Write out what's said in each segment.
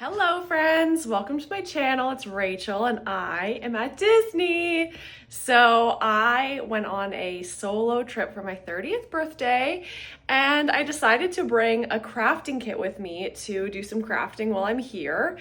Hello friends, welcome to my channel. It's Rachel and I am at Disney. So I went on a solo trip for my 30th birthday and I decided to bring a crafting kit with me to do some crafting while I'm here.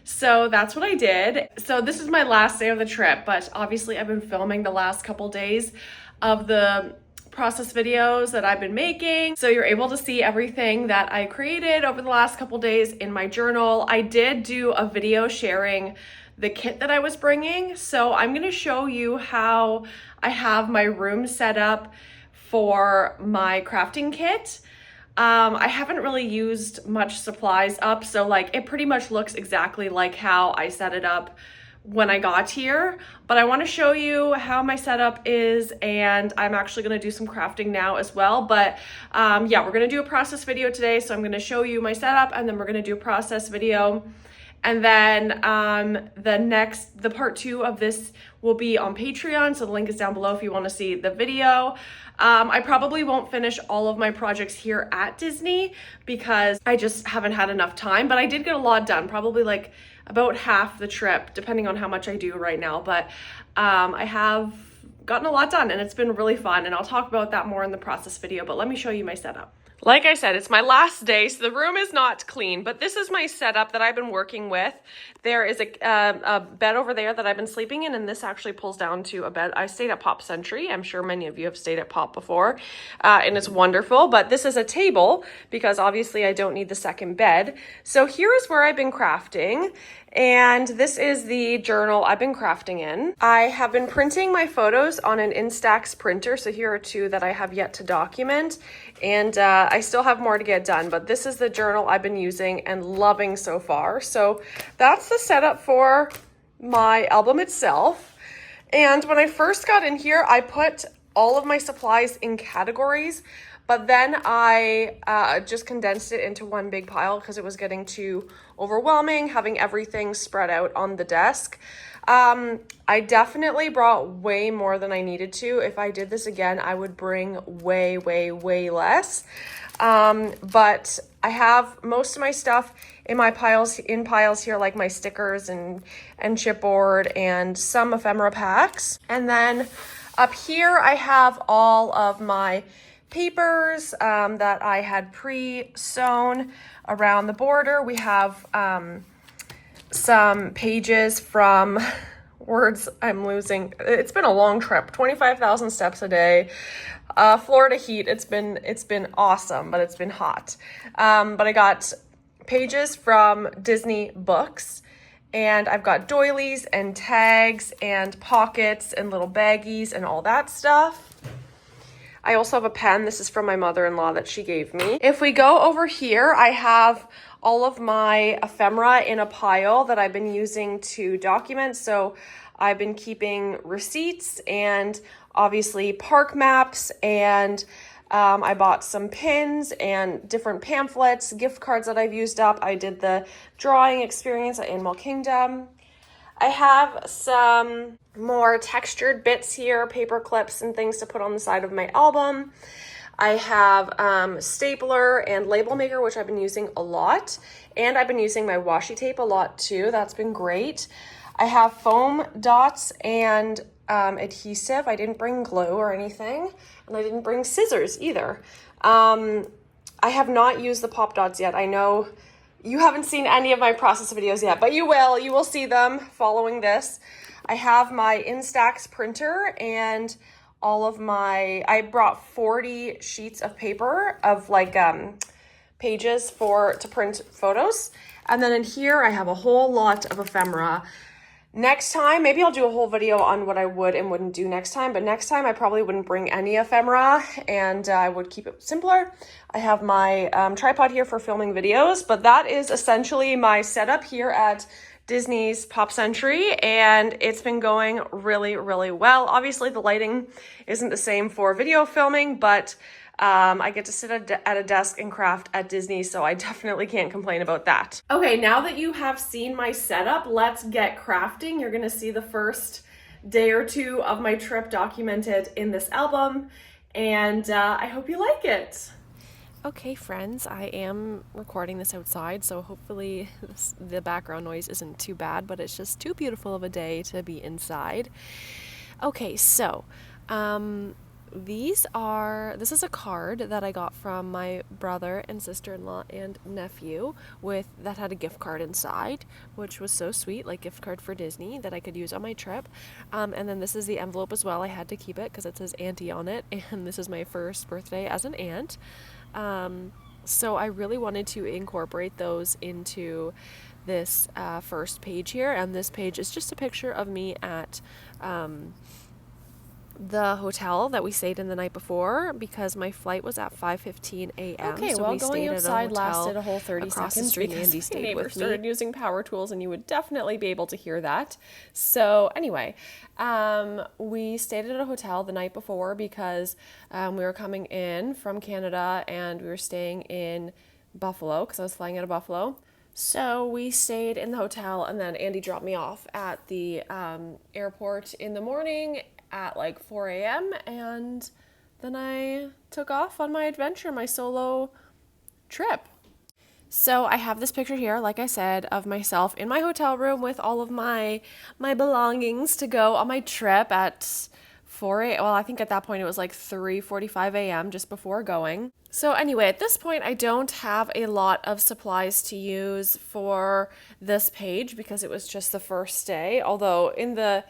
So that's what I did. So this is my last day of the trip, but obviously I've been filming the last couple days of the process videos that I've been making. So you're able to see everything that I created over the last couple days in my journal. I did do a video sharing the kit that I was bringing. So I'm gonna show you how I have my room set up for my crafting kit. I haven't really used much supplies up, so like it pretty much looks exactly like how I set it up when I got here, but I want to show you how my setup is, and I'm actually going to do some crafting now as well. But yeah, we're going to do a process video today, so I'm going to show you my setup and then we're going to do a process video. And then the part 2 of this will be on Patreon, so the link is down below if you want to see the video. I probably won't finish all of my projects here at Disney because I just haven't had enough time, but I did get a lot done, probably like about half the trip, depending on how much I do right now. But I have gotten a lot done and it's been really fun, and I'll talk about that more in the process video, but let me show you my setup. Like I said, it's my last day, so the room is not clean, but this is my setup that I've been working with. There is a bed over there that I've been sleeping in, and this actually pulls down to a bed. I stayed at Pop Century. I'm sure many of you have stayed at Pop before, and it's wonderful, but this is a table because obviously I don't need the second bed. So here is where I've been crafting, and this is the journal I've been crafting in. I have been printing my photos on an Instax printer, so here are 2 that I have yet to document, and I still have more to get done, but this is the journal I've been using and loving so far. So that's the setup for my album itself. And when I first got in here, I put all of my supplies in categories, but then I just condensed it into one big pile because it was getting too overwhelming having everything spread out on the desk. I definitely brought way more than I needed to. If I did this again, I would bring way less. But I have most of my stuff in my piles here, like my stickers and chipboard and some ephemera packs. And then up here, I have all of my papers that I had pre-sewn around the border. We have some pages from words I'm losing. It's been a long trip, 25,000 steps a day. Florida heat, it's been awesome, but it's been hot. But I got pages from Disney books, and I've got doilies and tags and pockets and little baggies and all that stuff. I also have a pen. This is from my mother-in-law that she gave me. If we go over here, I have all of my ephemera in a pile that I've been using to document. So I've been keeping receipts and obviously park maps, and I bought some pins and different pamphlets, gift cards that I've used up. I did the drawing experience at Animal Kingdom. I have some more textured bits here, paper clips and things to put on the side of my album. I have stapler and label maker, which I've been using a lot. And I've been using my washi tape a lot too. That's been great. I have foam dots and adhesive. I didn't bring glue or anything. And I didn't bring scissors either. I have not used the pop dots yet. I know you haven't seen any of my process videos yet, but you will. You will see them following this. I have my Instax printer and all of I brought 40 sheets of paper of like pages to print photos. And then in here, I have a whole lot of ephemera. Next time, maybe I'll do a whole video on what I would and wouldn't do next time, but next time I probably wouldn't bring any ephemera, and I would keep it simpler. I have my tripod here for filming videos, but that is essentially my setup here at Disney's Pop Century, and it's been going really well. Obviously, the lighting isn't the same for video filming, but I get to sit at a desk and craft at Disney, so I definitely can't complain about that. Okay, now that you have seen my setup, let's get crafting. You're gonna see the first day or 2 of my trip documented in this album, and I hope you like it. Okay, friends, I am recording this outside, so hopefully the background noise isn't too bad, but it's just too beautiful of a day to be inside. Okay, so this is a card that I got from my brother and sister-in-law and nephew that had a gift card inside, which was so sweet, like gift card for Disney that I could use on my trip. And then this is the envelope as well. I had to keep it because it says auntie on it, and this is my first birthday as an aunt. So I really wanted to incorporate those into this first page here, and this page is just a picture of me at the hotel that we stayed in the night before because my flight was at 5:15 a.m. Okay, so well, we going stayed outside at a hotel lasted a whole 30 across seconds the street. because Andy my stayed neighbor with started me. using power tools, and you would definitely be able to hear that. So anyway, we stayed at a hotel the night before because we were coming in from Canada and we were staying in Buffalo because I was flying out of Buffalo. So we stayed in the hotel, and then Andy dropped me off at the airport in the morning at like 4 a.m. and then I took off on my adventure, my solo trip. So I have this picture here, like I said, of myself in my hotel room with all of my belongings to go on my trip at 4 a.m. Well, I think at that point it was like 3:45 a.m. just before going. So anyway, at this point I don't have a lot of supplies to use for this page because it was just the first day. Although in the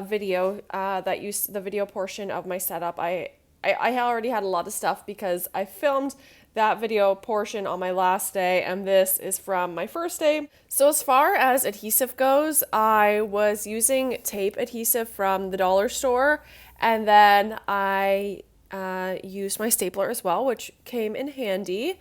video the video portion of my setup, I already had a lot of stuff because I filmed that video portion on my last day, and this is from my first day. So as far as adhesive goes, I was using tape adhesive from the dollar store, and then I used my stapler as well, which came in handy.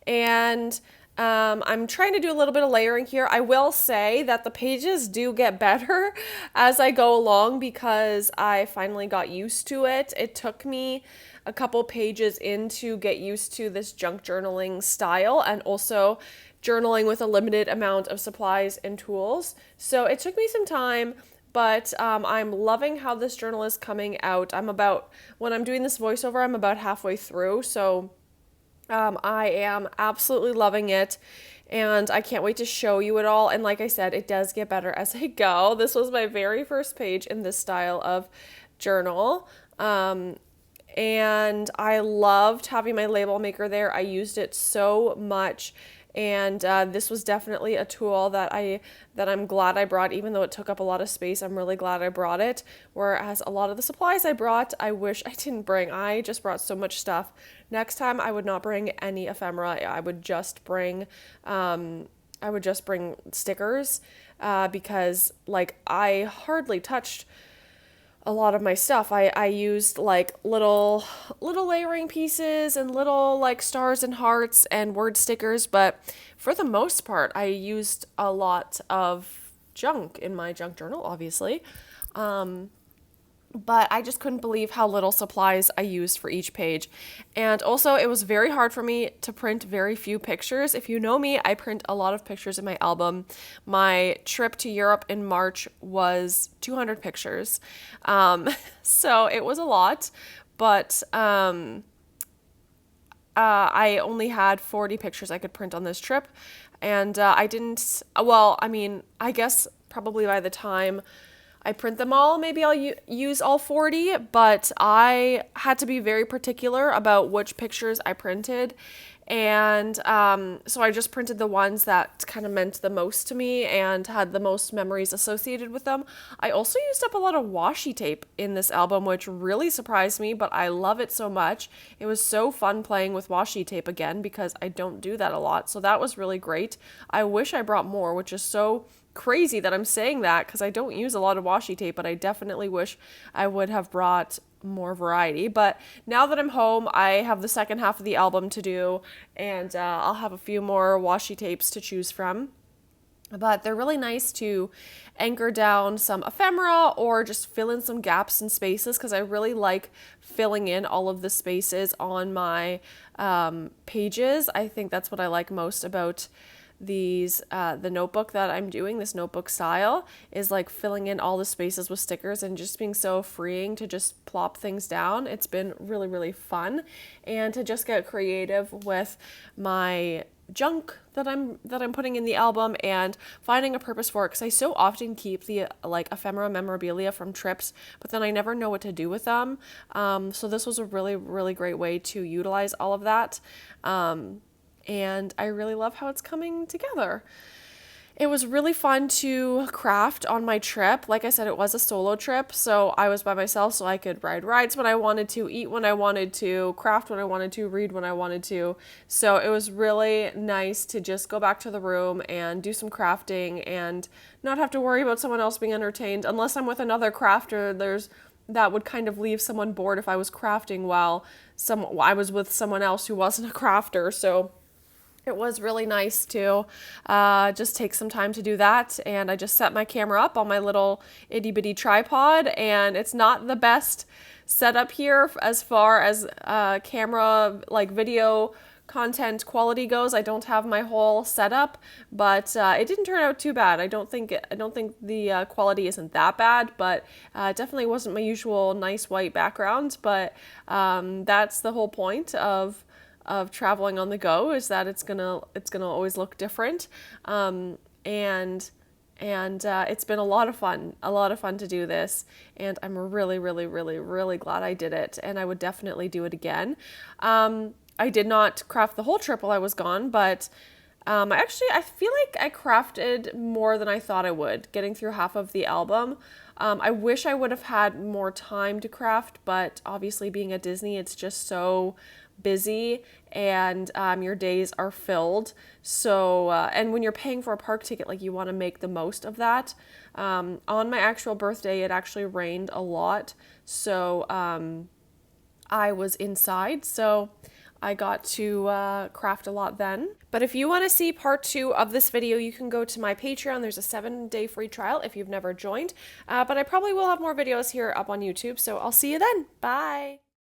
And I'm trying to do a little bit of layering here. I will say that the pages do get better as I go along because I finally got used to it. It took me a couple pages in to get used to this junk journaling style and also journaling with a limited amount of supplies and tools. So it took me some time, but I'm loving how this journal is coming out. When I'm doing this voiceover, I'm about halfway through, so I am absolutely loving it, and I can't wait to show you it all. And like I said, it does get better as I go. This was my very first page in this style of journal. And I loved having my label maker there. I used it so much, and this was definitely a tool that I'm glad I brought, even though it took up a lot of space. I'm really glad I brought it. Whereas a lot of the supplies I brought, I wish I didn't bring. I just brought so much stuff. Next time, I would not bring any ephemera. I would just bring stickers because like I hardly touched a lot of my stuff. I used like little layering pieces and little like stars and hearts and word stickers, but for the most part I used a lot of junk in my junk journal, obviously. But I just couldn't believe how little supplies I used for each page. And also, it was very hard for me to print very few pictures. If you know me, I print a lot of pictures in my album. My trip to Europe in March was 200 pictures. So it was a lot, but I only had 40 pictures I could print on this trip. And I didn't, well, I mean, I guess probably by the time I print them all, maybe I'll use all 40, but I had to be very particular about which pictures I printed. And so I just printed the ones that kind of meant the most to me and had the most memories associated with them. I also used up a lot of washi tape in this album, which really surprised me, but I love it so much. It was so fun playing with washi tape again because I don't do that a lot. So that was really great. I wish I brought more, which is so crazy that I'm saying that because I don't use a lot of washi tape, but I definitely wish I would have brought more variety. But now that I'm home, I have the second half of the album to do, and I'll have a few more washi tapes to choose from. But they're really nice to anchor down some ephemera or just fill in some gaps and spaces because I really like filling in all of the spaces on my pages. I think that's what I like most about the notebook that I'm doing, this notebook style, is like filling in all the spaces with stickers and just being so freeing to just plop things down. It's been really, really fun, and to just get creative with my junk that I'm putting in the album and finding a purpose for it, because I so often keep the like ephemera memorabilia from trips, but then I never know what to do with them. So this was a really, really great way to utilize all of that. And I really love how it's coming together. It was really fun to craft on my trip. Like I said, it was a solo trip, so I was by myself, so I could ride rides when I wanted to, eat when I wanted to, craft when I wanted to, read when I wanted to. So it was really nice to just go back to the room and do some crafting and not have to worry about someone else being entertained, unless I'm with another crafter. That would kind of leave someone bored if I was crafting while I was with someone else who wasn't a crafter. So it was really nice to just take some time to do that, and I just set my camera up on my little itty bitty tripod, and it's not the best setup here as far as camera, like video content quality goes. I don't have my whole setup, but it didn't turn out too bad. I don't think the quality isn't that bad, but it definitely wasn't my usual nice white background. But that's the whole point of traveling on the go, is that it's gonna always look different, and it's been a lot of fun to do this, and I'm really, really, really, really glad I did it, and I would definitely do it again. I did not craft the whole trip while I was gone, but I feel like I crafted more than I thought I would, getting through half of the album. I wish I would have had more time to craft, but obviously being at Disney, it's just so busy, and your days are filled. So, and when you're paying for a park ticket, like, you want to make the most of that. On my actual birthday, it actually rained a lot, so I was inside, so I got to craft a lot then. But if you want to see part 2 of this video, you can go to my Patreon. There's a 7-day free trial if you've never joined. But I probably will have more videos here up on YouTube, so I'll see you then. Bye!